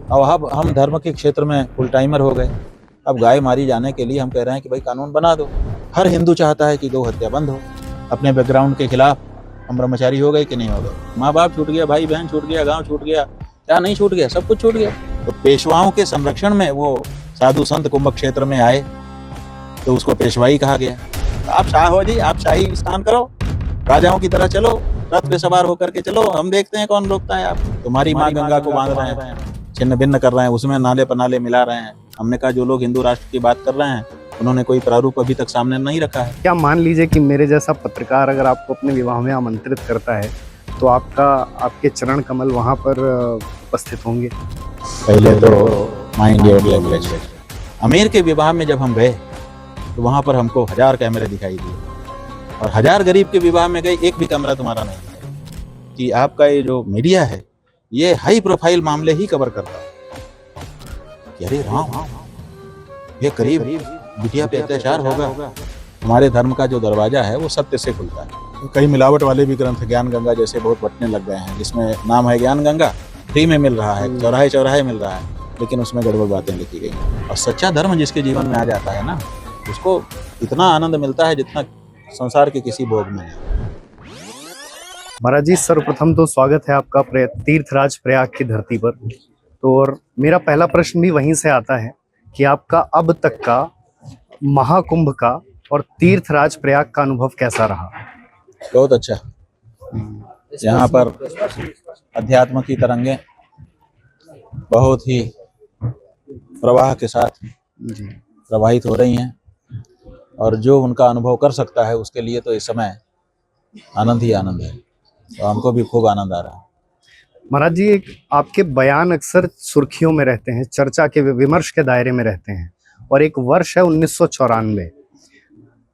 और अब हम धर्म के क्षेत्र में फुल टाइमर हो गए। अब गाय मारी जाने के लिए हम कह रहे हैं कि भाई कानून बना दो। हर हिंदू चाहता है कि गौ हत्या बंद हो। अपने बैकग्राउंड के खिलाफ हम ब्रह्मचारी हो गए कि नहीं हो गए? माँ बाप छूट गया, भाई बहन छूट गया, गांव छूट गया, क्या नहीं छूट गया? सब कुछ छूट गया। तो पेशवाओं के संरक्षण में वो साधु संत कुंभ क्षेत्र में आए तो उसको पेशवाई कहा गया। आप शाह हो जी, आप शाही स्नान करो, राजाओं की तरह चलो, रथ पे सवार होकर के चलो, हम देखते हैं कौन रोकता है आप। तुम्हारी माँ गंगा को बांध रहे हैं, छिन्न भिन्न कर रहे हैं, उसमें नाले पनाले मिला रहे हैं। हमने कहा जो लोग हिंदू राष्ट्र की बात कर रहे हैं उन्होंने कोई प्रारूप अभी तक सामने नहीं रखा है। क्या मान लीजिए कि मेरे जैसा पत्रकार अगर आपको अपने विवाह में आमंत्रित करता है तो आपके चरण कमल वहां पर उपस्थित होंगे? पहले तो माइंड योर लैंग्वेज। अमीर के विवाह में जब हम गए तो वहां पर हमको 1000 कैमरे दिखाई दिए और 1000 गरीब के विवाह में गए, एक भी कैमरा तुम्हारा नहीं दिखाई। कि आपका ये जो मीडिया है ये हाई प्रोफाइल मामले ही कवर करता है। अरे राम, ये करीब बिटिया पे अत्याचार होगा। हमारे धर्म का जो दरवाजा है वो सत्य से खुलता है। कई मिलावट वाले भी ग्रंथ ज्ञान गंगा जैसे बहुत बटने लग गए हैं, जिसमें नाम है ज्ञान गंगा, फ्री में मिल रहा है, चौराहे चौराहे मिल रहा है, लेकिन उसमें गड़बड़ बातें लिखी गई। और सच्चा धर्म जिसके जीवन में आ जाता है ना, उसको इतना आनंद मिलता है जितना संसार के किसी भोग में है। महाराज जी, सर्वप्रथम तो स्वागत है आपका तीर्थराज प्रयाग की धरती पर। तो और मेरा पहला प्रश्न भी वहीं से आता है कि आपका अब तक का महाकुंभ का और तीर्थराज प्रयाग का अनुभव कैसा रहा? बहुत अच्छा। यहाँ पर अध्यात्म की तरंगें बहुत ही प्रवाह के साथ प्रवाहित हो रही हैं और जो उनका अनुभव कर सकता है उसके लिए तो इस समय आनंद ही आनंद है। तो हमको भी खूब आनंद आ रहा है। महाराज जी, एक आपके बयान अक्सर सुर्खियों में रहते हैं, चर्चा के विमर्श के दायरे में रहते हैं, और एक वर्ष है 1994।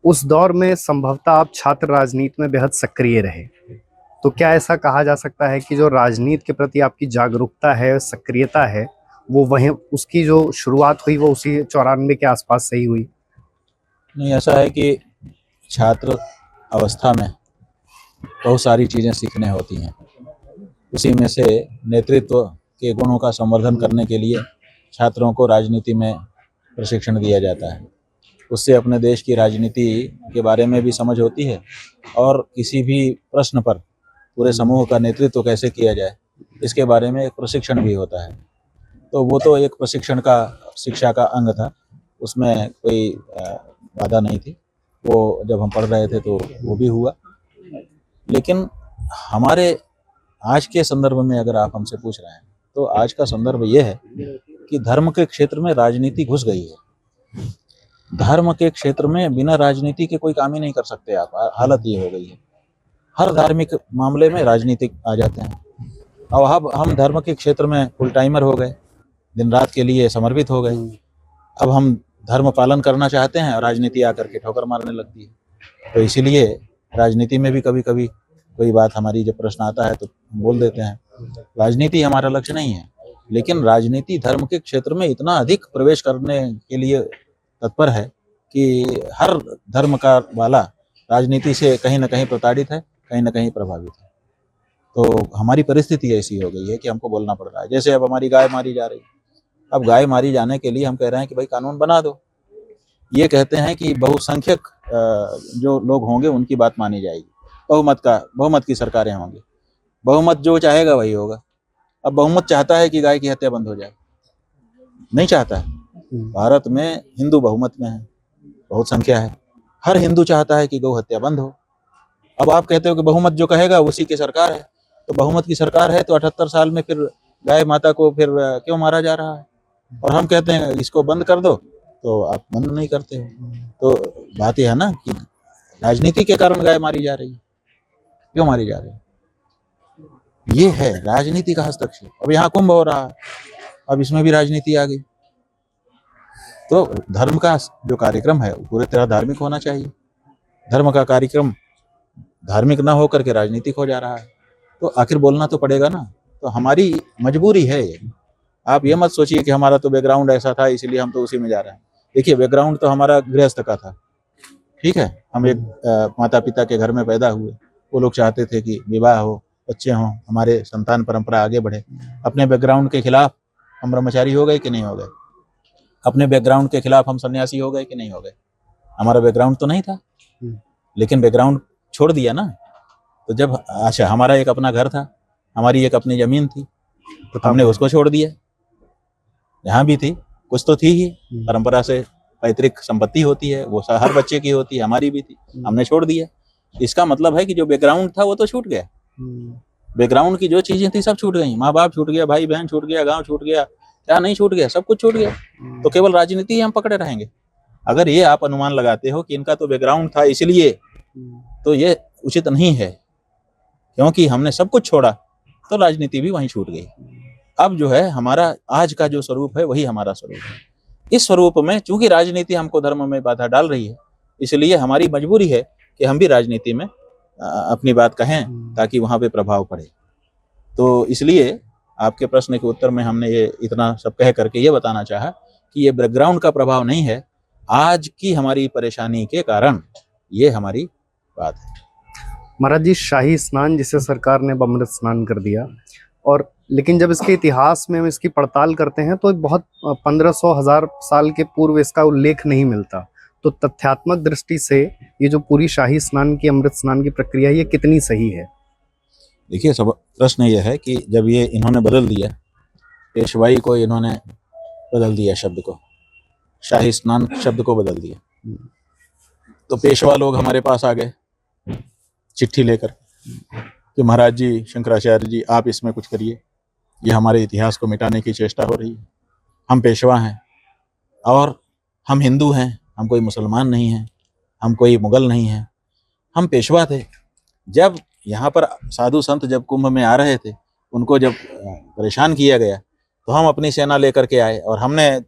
उस दौर में संभवतः आप छात्र राजनीति में बेहद सक्रिय रहे। तो क्या ऐसा कहा जा सकता है कि जो राजनीति के प्रति आपकी जागरूकता है, सक्रियता है, वो वहीं उसकी जो शुरुआत हुई वो उसी 94 के आसपास से ही हुई? नहीं, ऐसा है कि छात्र अवस्था में बहुत सारी चीज़ें सीखने होती हैं। उसी में से नेतृत्व के गुणों का संवर्धन करने के लिए छात्रों को राजनीति में प्रशिक्षण दिया जाता है। उससे अपने देश की राजनीति के बारे में भी समझ होती है और किसी भी प्रश्न पर पूरे समूह का नेतृत्व कैसे किया जाए इसके बारे में एक प्रशिक्षण भी होता है। तो वो तो एक प्रशिक्षण का शिक्षा का अंग था, उसमें कोई बाधा नहीं थी। वो जब हम पढ़ रहे थे तो वो भी हुआ। लेकिन हमारे आज के संदर्भ में अगर आप हमसे पूछ रहे हैं तो आज का संदर्भ ये है कि धर्म के क्षेत्र में राजनीति घुस गई है। धर्म के क्षेत्र में बिना राजनीति के कोई काम ही नहीं कर सकते आप। हालत ये हो गई है, हर धार्मिक मामले में राजनीतिक आ जाते हैं। और अब हम धर्म के क्षेत्र में फुल टाइमर हो गए, दिन रात के लिए समर्पित हो गए। अब हम धर्म पालन करना चाहते हैं और राजनीति आकर के ठोकर मारने लगती है। तो इसीलिए राजनीति में भी कभी कभी कोई बात हमारी जब प्रश्न आता है तो बोल देते हैं। राजनीति हमारा लक्ष्य नहीं है, लेकिन राजनीति धर्म के क्षेत्र में इतना अधिक प्रवेश करने के लिए तत्पर है कि हर धर्म का वाला राजनीति से कहीं ना कहीं प्रताड़ित है, कहीं ना कहीं प्रभावित है। तो हमारी परिस्थिति ऐसी हो गई है कि हमको बोलना पड़ रहा है। जैसे अब हमारी गाय मारी जा रही है, अब गाय मारी जाने के लिए हम कह रहे हैं कि भाई कानून बना दो। ये कहते हैं कि बहुसंख्यक जो लोग होंगे उनकी बात मानी जाएगी, बहुमत की सरकारें होंगी, बहुमत जो चाहेगा वही होगा। अब बहुमत चाहता है कि गाय की हत्या बंद हो जाए? नहीं चाहता है। भारत में हिंदू बहुमत में है, बहुत संख्या है। हर हिंदू चाहता है कि गौ हत्या बंद हो। अब आप कहते हो कि बहुमत जो कहेगा उसी की सरकार है, तो बहुमत की सरकार है तो 78 साल में फिर गाय माता को फिर क्यों मारा जा रहा है? और हम कहते हैं इसको बंद कर दो, तो आप बंद नहीं करते हो। तो बात यह है ना कि राजनीति के कारण गाय मारी जा रही है। क्यों मारी जा रही है? ये है राजनीति का हस्तक्षेप। अब यहाँ कुंभ हो रहा है, अब इसमें भी राजनीति आ गई। तो धर्म का जो कार्यक्रम है पूरी तरह धार्मिक होना चाहिए। धर्म का कार्यक्रम धार्मिक ना होकर के राजनीतिक हो जा रहा है, तो आखिर बोलना तो पड़ेगा ना। तो हमारी मजबूरी है ये। आप ये मत सोचिए कि हमारा तो बैकग्राउंड ऐसा था इसलिए हम तो उसी में जा रहे हैं। देखिए, बैकग्राउंड तो हमारा गृहस्थ का था, ठीक है। हम एक माता पिता के घर में पैदा हुए। वो लोग चाहते थे कि विवाह हो, बच्चे हों, हमारे संतान परंपरा आगे बढ़े। अपने बैकग्राउंड के खिलाफ हम ब्रह्मचारी हो गए कि नहीं हो गए? अपने बैकग्राउंड के खिलाफ हम सन्यासी हो गए कि नहीं हो गए? हमारा बैकग्राउंड तो नहीं था, लेकिन बैकग्राउंड छोड़ दिया ना। तो जब अच्छा हमारा एक अपना घर था, हमारी एक अपनी जमीन थी, हमने उसको छोड़ दिया। यहाँ भी थी, कुछ तो थी ही, परंपरा से पैतृक संपत्ति होती है, वो हर बच्चे की होती है, हमारी भी थी, हमने छोड़ दिया। इसका मतलब है कि जो बैकग्राउंड था वो तो छूट गया। बैकग्राउंड की जो चीजें थी सब छूट गई, माँ बाप छूट गया, भाई बहन छूट गया, गांव छूट गया, क्या नहीं छूट गया, सब कुछ छूट गया। तो केवल राजनीति ही हम पकड़े रहेंगे। अगर ये आप अनुमान लगाते हो कि इनका तो बैकग्राउंड था इसलिए, तो ये उचित नहीं है, क्योंकि हमने सब कुछ छोड़ा तो राजनीति भी वहीं छूट गई। अब जो है हमारा आज का जो स्वरूप है वही हमारा स्वरूप है। इस स्वरूप में चूंकि राजनीति हमको धर्म में बाधा डाल रही है, इसलिए हमारी मजबूरी है कि हम भी राजनीति में अपनी बात कहें ताकि वहां पे प्रभाव पड़े। तो इसलिए आपके प्रश्न के उत्तर में हमने ये इतना सब कह करके ये बताना चाहा कि ये बैकग्राउंड का प्रभाव नहीं है, आज की हमारी परेशानी के कारण ये हमारी बात है। महाराज जी, शाही स्नान जिसे सरकार ने अमृत स्नान कर दिया, और लेकिन जब इसके इतिहास में हम इसकी पड़ताल करते हैं तो बहुत 1500-1000 साल के पूर्व इसका उल्लेख नहीं मिलता। तो तथ्यात्मक दृष्टि से ये जो पूरी शाही स्नान की, अमृत स्नान की प्रक्रिया, ये कितनी सही है? देखिए, सब प्रश्न ये है कि जब ये इन्होंने बदल दिया, पेशवाई को इन्होंने बदल दिया, शब्द को, शाही स्नान शब्द को बदल दिया, तो पेशवा लोग हमारे पास आ गए चिट्ठी लेकर कि महाराज जी, शंकराचार्य जी, आप इसमें कुछ करिए, ये हमारे इतिहास को मिटाने की चेष्टा हो रही है। हम पेशवा हैं और हम हिंदू हैं, हम कोई मुसलमान नहीं हैं, हम कोई मुगल नहीं हैं, हम पेशवा थे। जब यहाँ पर साधु संत जब कुंभ में आ रहे थे, उनको जब परेशान किया गया, तो हम अपनी सेना लेकर के आए और हमने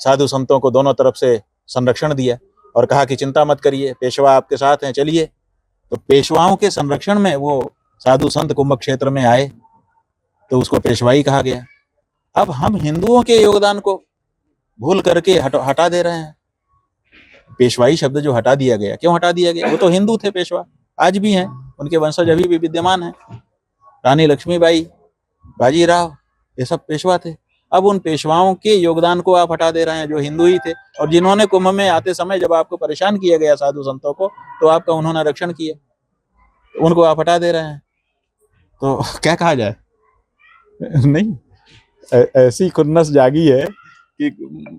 साधु संतों को दोनों तरफ से संरक्षण दिया और कहा कि चिंता मत करिए, पेशवा आपके साथ हैं, चलिए। तो पेशवाओं के संरक्षण में वो साधु संत कुंभ क्षेत्र में आए, तो उसको पेशवाई कहा गया। अब हम हिंदुओं के योगदान को भूल करके हटा दे रहे हैं। पेशवाई शब्द जो हटा दिया गया, क्यों हटा दिया गया? वो तो हिंदू थे पेशवा, आज भी हैं, उनके वंशज अभी भी विद्यमान हैं। रानी लक्ष्मीबाई, बाजीराव, ये सब पेशवा थे। अब उन पेशवाओं के योगदान को आप हटा दे रहे हैं जो हिंदू ही थे, और जिन्होंने कुंभ में आते समय जब आपको परेशान किया गया साधु संतों को, तो आपका उन्होंने रक्षण किया, तो उनको आप हटा दे रहे हैं। तो क्या कहा जाए? नहीं, ऐसी खुन्नस जागी है कि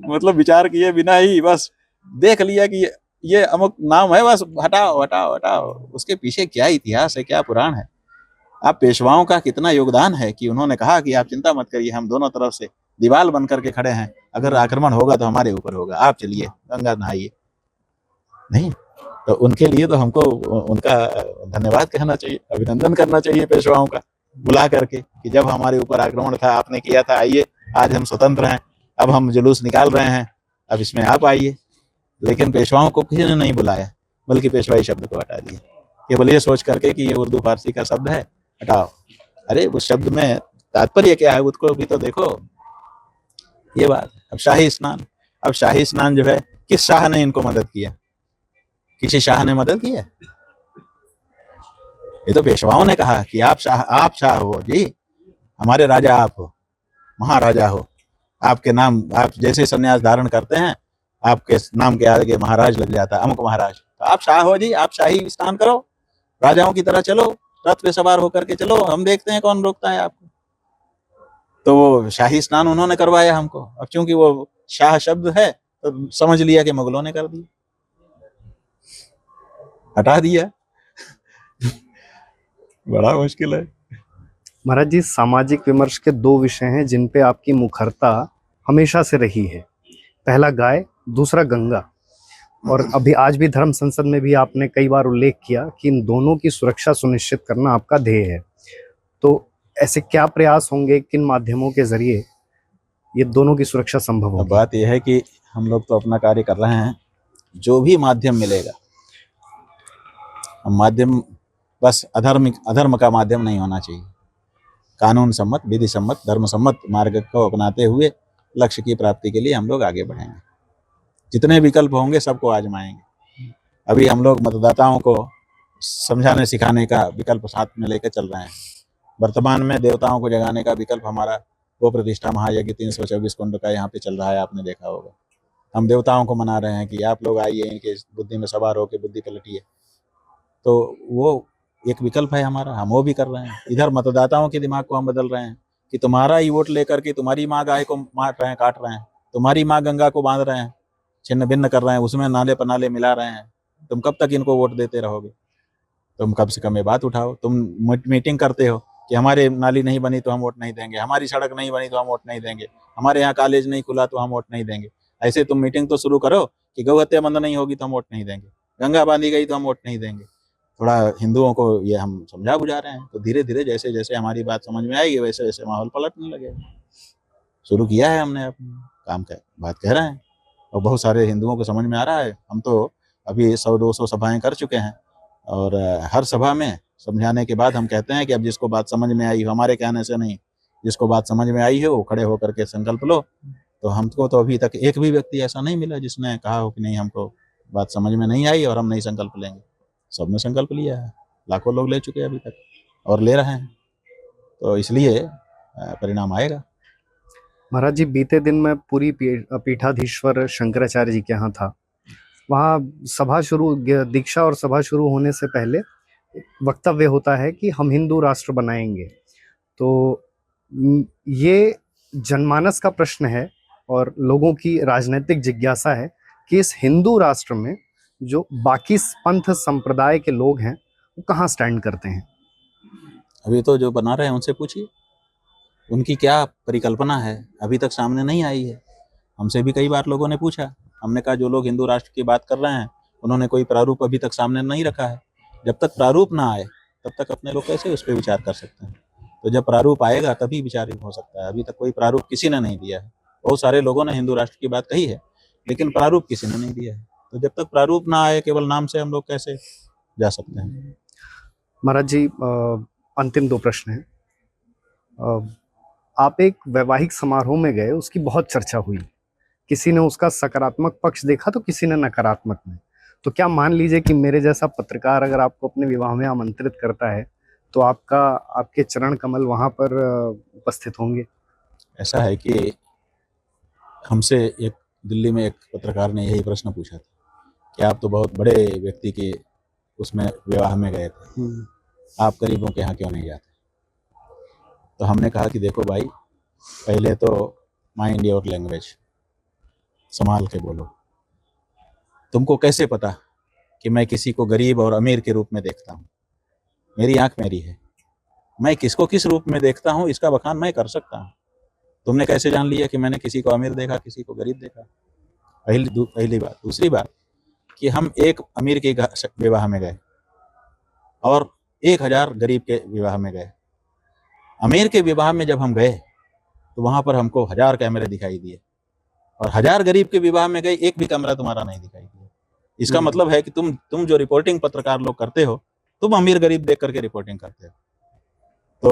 मतलब विचार किए बिना ही बस देख लिया कि ये अमुक नाम है, बस हटाओ हटाओ हटाओ। उसके पीछे क्या इतिहास है, क्या पुराण है? आप पेशवाओं का कितना योगदान है कि उन्होंने कहा कि आप चिंता मत करिए, हम दोनों तरफ से दीवार बन करके खड़े हैं, अगर आक्रमण होगा तो हमारे ऊपर होगा, आप चलिए गंगा नहाइए। नहीं, तो उनके लिए तो हमको उनका धन्यवाद कहना चाहिए, अभिनंदन करना चाहिए पेशवाओं का, बुला करके कि जब हमारे ऊपर आक्रमण था आपने किया था, आइए, आज हम स्वतंत्र हैं, अब हम जुलूस निकाल रहे हैं, अब इसमें आप आइए। लेकिन पेशवाओं को किसी ने नहीं बुलाया, बल्कि पेशवाई शब्द को हटा दिया, केवल ये सोच करके कि ये उर्दू फारसी का शब्द है, हटाओ। अरे उस शब्द में तात्पर्य क्या है उसको भी तो देखो, ये बात। अब शाही स्नान जो है, किस शाह ने इनको मदद किया? किसी शाह ने मदद किया? ये तो पेशवाओं ने कहा कि आप शाह हो जी, हमारे राजा आप हो, महाराजा हो, आपके नाम, आप जैसे संन्यास धारण करते हैं, आपके नाम के आगे महाराज लग जाता है, अमुक महाराज, तो आप शाह हो जी, आप शाही स्नान करो, राजाओं की तरह चलो, रथ पे सवार होकर के चलो, हम देखते हैं कौन रोकता है आपको। तो वो शाही स्नान उन्होंने करवाया हमको। अब चूंकि वो शाह शब्द है तो समझ लिया कि मुगलों ने कर दिया, हटा दिया। बड़ा मुश्किल है। महाराज जी, सामाजिक विमर्श के दो विषय हैं जिन पे आपकी मुखरता हमेशा से रही है, पहला गाय, दूसरा गंगा। और अभी आज भी धर्म संसद में भी आपने कई बार उल्लेख किया कि इन दोनों की सुरक्षा सुनिश्चित करना आपका ध्येय है। तो ऐसे क्या प्रयास होंगे, किन माध्यमों के जरिए ये दोनों की सुरक्षा संभव होगी? बात यह है कि हम लोग तो अपना कार्य कर रहे हैं, जो भी माध्यम मिलेगा, माध्यम बस अधर्म का माध्यम नहीं होना चाहिए, कानून सम्मत, विधि सम्मत, धर्म सम्मत मार्ग को अपनाते हुए लक्ष्य की प्राप्ति के लिए हम लोग आगे बढ़ेंगे। जितने विकल्प होंगे सबको आजमाएंगे। अभी हम लोग मतदाताओं को समझाने सिखाने का विकल्प साथ में लेकर चल रहे हैं। वर्तमान में देवताओं को जगाने का विकल्प हमारा वो प्रतिष्ठा महायज्ञ 324 कुंड का यहाँ पे चल रहा है, आपने देखा होगा। हम देवताओं को मना रहे हैं कि आप लोग आइए, इनके बुद्धि में सवार होकर बुद्धि पलटिए। तो वो एक विकल्प है हमारा, हम वो भी कर रहे हैं। इधर मतदाताओं के दिमाग को हम बदल रहे हैं कि तुम्हारा ही वोट लेकर के तुम्हारी माँ गाय को मार रहे हैं, काट रहे हैं, तुम्हारी माँ गंगा को बांध रहे हैं, छिन्न भिन्न कर रहे हैं, उसमें नाले पर नाले मिला रहे हैं। तुम कब तक इनको वोट देते रहोगे? तुम कम से कम ये बात उठाओ। तुम मीटिंग करते हो कि हमारे नाली नहीं बनी तो हम वोट नहीं देंगे, हमारी सड़क नहीं बनी तो हम वोट नहीं देंगे, हमारे यहाँ कॉलेज नहीं खुला तो हम वोट नहीं देंगे। ऐसे तुम मीटिंग तो शुरू करो कि गौ हत्या बंद नहीं होगी तो हम वोट नहीं देंगे, गंगा बांधी गई तो हम वोट नहीं देंगे। थोड़ा हिंदुओं को ये हम समझा बुझा रहे हैं, तो धीरे धीरे जैसे जैसे हमारी बात समझ में आएगी वैसे वैसे माहौल पलटने लगेगा। शुरू किया है हमने, अपना काम का बात कह रहे हैं और बहुत सारे हिंदुओं को समझ में आ रहा है। हम तो अभी 100-200 सभाएं कर चुके हैं और हर सभा में समझाने के बाद हम कहते हैं कि अब जिसको बात समझ में आई हो, हमारे कहने से नहीं, जिसको बात समझ में आई है वो खड़े होकर के संकल्प लो। तो हमको तो अभी तक एक भी व्यक्ति ऐसा नहीं मिला जिसने कहा हो कि नहीं हमको बात समझ में नहीं आई और हम नहीं संकल्प लेंगे। सबने संकल्प लिया है, लाखों लोग ले चुके हैं अभी तक और ले रहे हैं, तो इसलिए परिणाम आएगा। महाराज जी, बीते दिन मैं पूरी पीठाधीश्वर शंकराचार्य जी के यहाँ था। वहाँ दीक्षा और सभा शुरू होने से पहले वक्तव्य होता है कि हम हिंदू राष्ट्र बनाएंगे। तो ये जनमानस का प्रश्न है और लोगों की राजनीतिक जिज्ञासा है कि इस हिंदू राष्ट्र में जो बाकी पंथ संप्रदाय के लोग हैं वो कहाँ स्टैंड करते हैं। अभी तो जो बना रहे हैं उनसे पूछिए, उनकी क्या परिकल्पना है, अभी तक सामने नहीं आई है। हमसे भी कई बार लोगों ने पूछा, हमने कहा जो लोग हिंदू राष्ट्र की बात कर रहे हैं उन्होंने कोई प्रारूप अभी तक सामने नहीं रखा है। जब तक प्रारूप ना आए तब तक अपने लोग कैसे उस पर विचार कर सकते हैं? तो जब प्रारूप आएगा तभी विचार हो सकता है। अभी तक कोई प्रारूप किसी ने नहीं दिया है। बहुत सारे लोगों ने हिंदू राष्ट्र की बात कही है लेकिन प्रारूप किसी ने नहीं दिया है। तो जब तक प्रारूप ना आए केवल नाम से हम लोग कैसे जा सकते हैं? महाराज जी, अंतिम 2 प्रश्न हैं। आप एक वैवाहिक समारोह में गए, उसकी बहुत चर्चा हुई। किसी ने उसका सकारात्मक पक्ष देखा तो किसी ने नकारात्मक में। तो क्या मान लीजिए कि मेरे जैसा पत्रकार अगर आपको अपने विवाह में आमंत्रित करता है तो आपके चरण कमल वहां पर उपस्थित होंगे? ऐसा है कि हमसे एक दिल्ली में एक पत्रकार ने यही प्रश्न पूछा था कि आप तो बहुत बड़े व्यक्ति के उसमें विवाह में गए थे, आप गरीबों के यहाँ क्यों नहीं जाते? तो हमने कहा कि देखो भाई, पहले तो माइंड योर लैंग्वेज, संभाल के बोलो। तुमको कैसे पता कि मैं किसी को गरीब और अमीर के रूप में देखता हूँ? मेरी आंख मेरी है, मैं किसको किस रूप में देखता हूँ इसका बखान मैं कर सकता हूँ। तुमने कैसे जान लिया कि मैंने किसी को अमीर देखा किसी को गरीब देखा? पहली बात। दूसरी बात कि हम एक अमीर के विवाह में गए और 1000 गरीब के विवाह में गए। अमीर के विवाह में जब हम गए तो वहां पर हमको 1000 कैमरे दिखाई दिए और 1000 गरीब के विवाह में गए, एक भी कैमरा तुम्हारा नहीं दिखाई दिया। इसका मतलब है कि तुम जो रिपोर्टिंग पत्रकार लोग करते हो, तुम अमीर गरीब देख करके रिपोर्टिंग करते हो। तो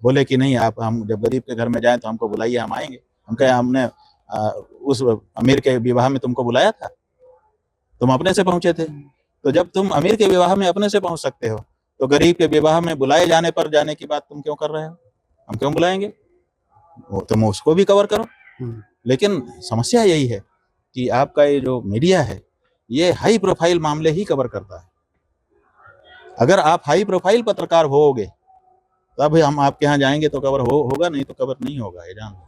बोले कि नहीं, हम जब गरीब के घर में जाएं तो हमको बुलाइए, हम आएंगे। हम कहे हमने उस अमीर के विवाह में तुमको बुलाया था, तुम अपने से पहुंचे थे। तो जब तुम अमीर के विवाह में अपने से पहुंच सकते हो तो गरीब के विवाह में बुलाए जाने पर जाने की बात तुम क्यों कर रहे हो? हम क्यों बुलाएंगे? वो तुम उसको भी कवर करो। लेकिन समस्या यही है कि आपका ये जो मीडिया है ये हाई प्रोफाइल मामले ही कवर करता है। अगर आप हाई प्रोफाइल पत्रकार होगे तब हम आपके यहाँ जाएंगे तो कवर होगा, नहीं तो कवर नहीं होगा, ये जान लो।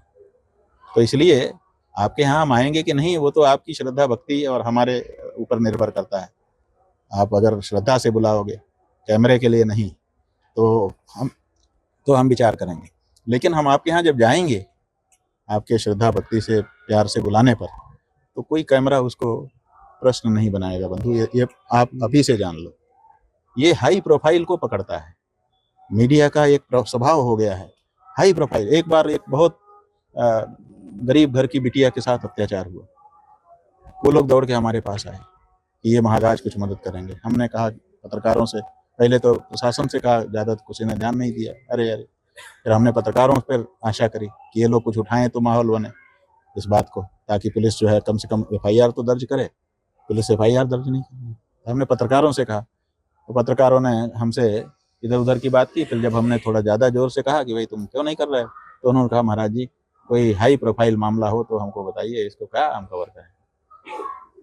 तो इसलिए आपके यहाँ हम आएंगे कि नहीं वो तो आपकी श्रद्धा भक्ति और हमारे ऊपर निर्भर करता है। आप अगर श्रद्धा से बुलाओगे, कैमरे के लिए नहीं, तो हम विचार करेंगे। लेकिन हम आपके यहाँ जब जाएंगे आपके श्रद्धा भक्ति से प्यार से बुलाने पर, तो कोई कैमरा उसको प्रश्न नहीं बनाएगा। बंधु, ये आप अभी से जान लो, ये हाई प्रोफाइल को पकड़ता है। मीडिया का एक स्वभाव हो गया है हाई प्रोफाइल। एक बार एक बहुत गरीब घर की बिटिया के साथ अत्याचार हुआ, वो लोग दौड़ के हमारे पास आए कि ये महाराज कुछ मदद करेंगे। हमने कहा पत्रकारों से, पहले तो प्रशासन से कहा, ज़्यादा किसी ने ध्यान नहीं दिया। अरे फिर हमने पत्रकारों पर आशा करी कि ये लोग कुछ उठाएं तो माहौल बने इस बात को, ताकि पुलिस जो है कम से कम FIR तो दर्ज करे। पुलिस FIR दर्ज नहीं कर रही। हमने पत्रकारों से कहा तो पत्रकारों ने हमसे इधर उधर की बात की। फिर जब हमने थोड़ा ज़्यादा जोर से कहा कि भाई तुम क्यों नहीं कर रहे हो, तो उन्होंने कहा महाराज जी कोई हाई प्रोफाइल मामला हो तो हमको बताइए, इसको क्या हम कवर करें।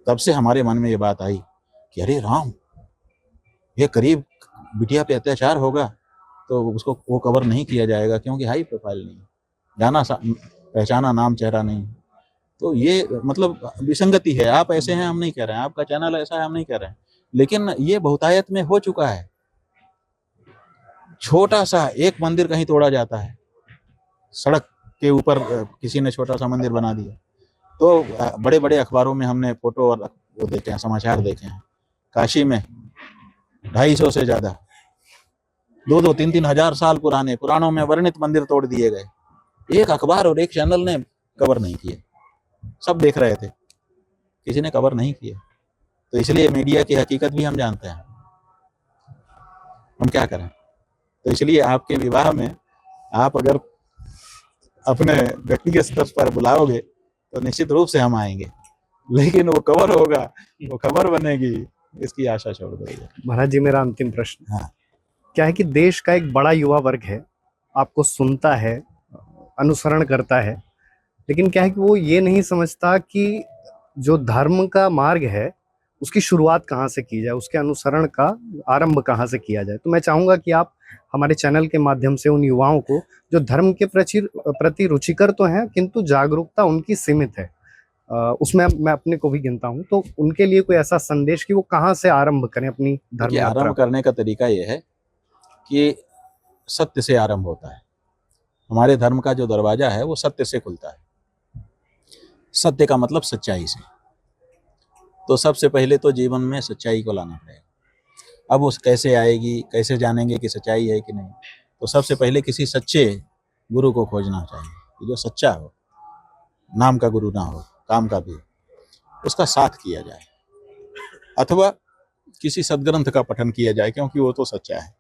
तब से हमारे मन में ये बात आई कि अरे राम, ये करीब बिटिया पे अत्याचार होगा तो उसको वो कवर नहीं किया जाएगा क्योंकि हाई प्रोफाइल नहीं, जाना पहचाना नाम चेहरा नहीं। तो ये मतलब विसंगति है। आप ऐसे हैं हम नहीं कह रहे हैं, आपका चैनल ऐसा है हम नहीं कह रहे हैं, लेकिन ये बहुतायत में हो चुका है। छोटा सा एक मंदिर कहीं तोड़ा जाता है, सड़क के ऊपर किसी ने छोटा सा मंदिर बना दिया, तो बड़े बड़े अखबारों में हमने फोटो और वो देखे हैं, समाचार देखे हैं। काशी में 250 से ज्यादा 2-3 हजार साल पुराने पुराणों में वर्णित मंदिर तोड़ दिए गए। एक अखबार और एक चैनल ने कवर नहीं किए, सब देख रहे थे, किसी ने कवर नहीं किए। तो इसलिए मीडिया की हकीकत भी हम जानते हैं, हम क्या करें। तो इसलिए आपके विवाह में आप अगर अपने व्यक्तिगत स्तर पर बुलाओगे तो निश्चित रूप से हम आएंगे, लेकिन वो कवर होगा, वो खबर बनेगी, इसकी आशा छोड़ दो। महाराज जी मेरा अंतिम प्रश्न हाँ। क्या है कि देश का एक बड़ा युवा वर्ग है, आपको सुनता है, अनुसरण करता है, लेकिन क्या है कि वो ये नहीं समझता कि जो धर्म का मार्ग है उसकी शुरुआत कहाँ से की जाए, उसके अनुसरण का आरंभ कहाँ से किया जाए। तो मैं चाहूंगा कि आप हमारे चैनल के माध्यम से उन युवाओं को जो धर्म के प्रति रुचिकर तो हैं किंतु जागरूकता उनकी सीमित है, उसमें मैं अपने को भी गिनता हूं, तो उनके लिए कोई ऐसा संदेश कि वो कहाँ से आरंभ करें अपनी धर्म यात्रा। आरंभ करने का तरीका ये है कि सत्य से आरंभ होता है। हमारे धर्म का जो दरवाजा है वो सत्य से खुलता है। सत्य का मतलब सच्चाई से। तो सबसे पहले तो जीवन में सच्चाई को लाना पड़ेगा। अब उस कैसे आएगी, कैसे जानेंगे कि सच्चाई है कि नहीं, तो सबसे पहले किसी सच्चे गुरु को खोजना चाहिए, जो सच्चा हो, नाम का गुरु ना हो, काम का भी, उसका साथ किया जाए, अथवा किसी सदग्रंथ का पठन किया जाए, क्योंकि वो तो सच्चा है।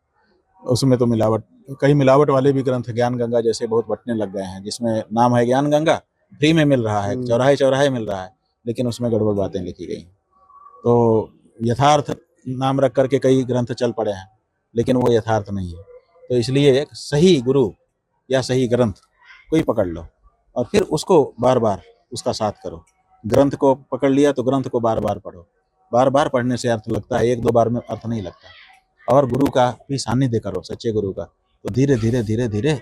उसमें तो मिलावट, कई मिलावट वाले भी ग्रंथ ज्ञान गंगा जैसे बहुत बटने लग गए हैं, जिसमें नाम है ज्ञान गंगा, फ्री में मिल रहा है, चौराहे चौराहे मिल रहा है, लेकिन उसमें गड़बड़ बातें लिखी गई। तो यथार्थ नाम रख करके कई ग्रंथ चल पड़े हैं, लेकिन वो यथार्थ नहीं है। तो इसलिए एक सही गुरु या सही ग्रंथ कोई पकड़ लो और फिर उसको बार बार उसका साथ करो। ग्रंथ को पकड़ लिया तो ग्रंथ को बार बार पढ़ो। बार बार पढ़ने से अर्थ लगता है, 1-2 बार में अर्थ नहीं लगता। और गुरु का भी सानिध्य करो, सच्चे गुरु का, तो धीरे धीरे धीरे धीरे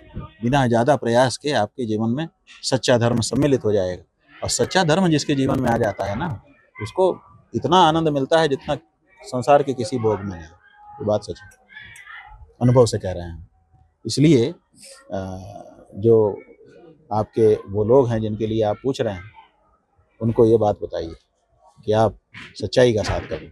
बिना ज़्यादा प्रयास के आपके जीवन में सच्चा धर्म सम्मिलित हो जाएगा। और सच्चा धर्म जिसके जीवन में आ जाता है ना, उसको इतना आनंद मिलता है जितना संसार के किसी भोग में नहीं। ये बात सच है, अनुभव से कह रहे हैं। इसलिए जो आपके वो लोग हैं जिनके लिए आप पूछ रहे हैं, उनको ये बात बताइए कि आप सच्चाई का साथ करें।